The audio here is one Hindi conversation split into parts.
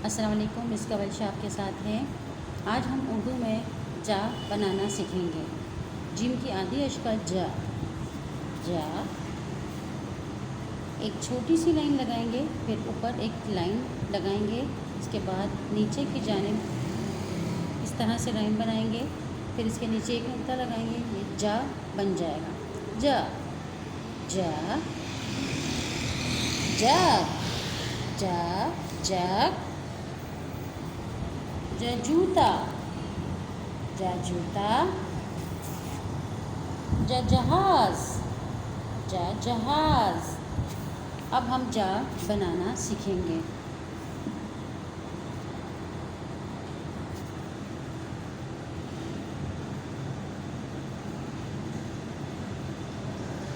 अस्सलाम वालेकुम, मिस कवल शाह आपके साथ हैं। आज हम उर्दू में जा बनाना सीखेंगे। जिम की आधी अशकल जा। जा एक छोटी सी लाइन लगाएंगे, फिर ऊपर एक लाइन लगाएंगे, इसके बाद नीचे की जानिब इस तरह से लाइन बनाएंगे, फिर इसके नीचे एक नुक्ता लगाएंगे, ये जा बन जाएगा। जा जा जग जा जग जा जूता जा जूता जा जहाज जा जहाज। अब हम जा बनाना सीखेंगे।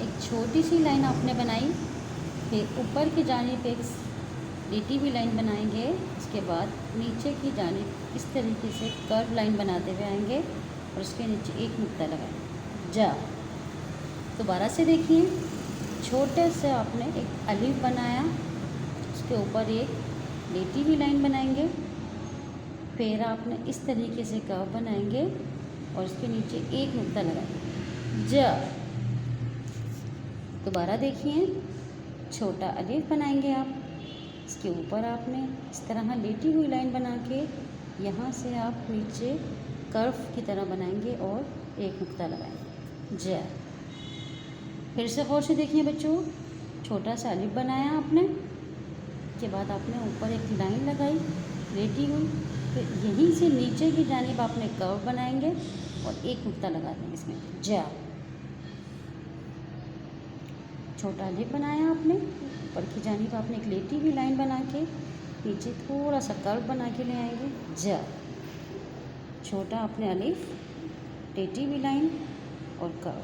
एक छोटी सी लाइन आपने बनाई, फिर ऊपर की जानिब एक लिटी हुई लाइन बनाएंगे, इसके बाद नीचे की जानिब इस तरीके से कर्व लाइन बनाते हुए आएंगे और उसके नीचे एक नुक्ता लगाएंगे। जा दोबारा से देखिए, छोटे से आपने एक अलिफ बनाया, उसके ऊपर एक लिटी हुई लाइन बनाएंगे, फिर आपने इस तरीके से कर्व बनाएंगे और इसके नीचे एक नुक्ता लगाएंगे। जा दोबारा देखिए, छोटा अलिफ बनाएंगे आप, इसके ऊपर आपने इस तरह लेटी हुई लाइन बना के यहाँ से आप नीचे कर्व की तरह बनाएंगे और एक नुक्ता लगाएंगे। जा फिर से गौर से देखिए बच्चों, छोटा सा अलिफ बनाया आपने, के बाद आपने ऊपर एक लाइन लगाई लेटी हुई, फिर यहीं से नीचे की जानिब आपने कर्व बनाएंगे और एक नुक्ता लगा देंगे इसमें। जा छोटा अलिफ बनाया आपने, ऊपर की जानिब आपने एक लेटी हुई लाइन बना के नीचे थोड़ा सा कर्व बना के ले आएंगे। जा छोटा आपने अलिफ, लेटी हुई लाइन और कर्व,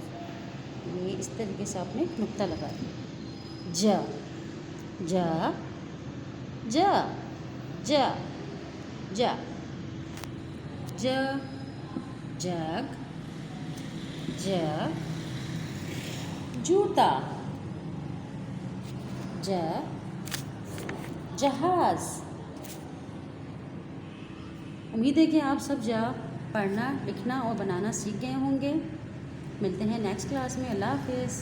ये इस तरीके से आपने नुक्ता लगा दिया। जा जा जा जा जा जा जग जा जूता जा जहाज। उम्मीद है कि आप सब जा पढ़ना, लिखना और बनाना सीख गए होंगे। मिलते हैं नेक्स्ट क्लास में। अल्लाह हाफिज़।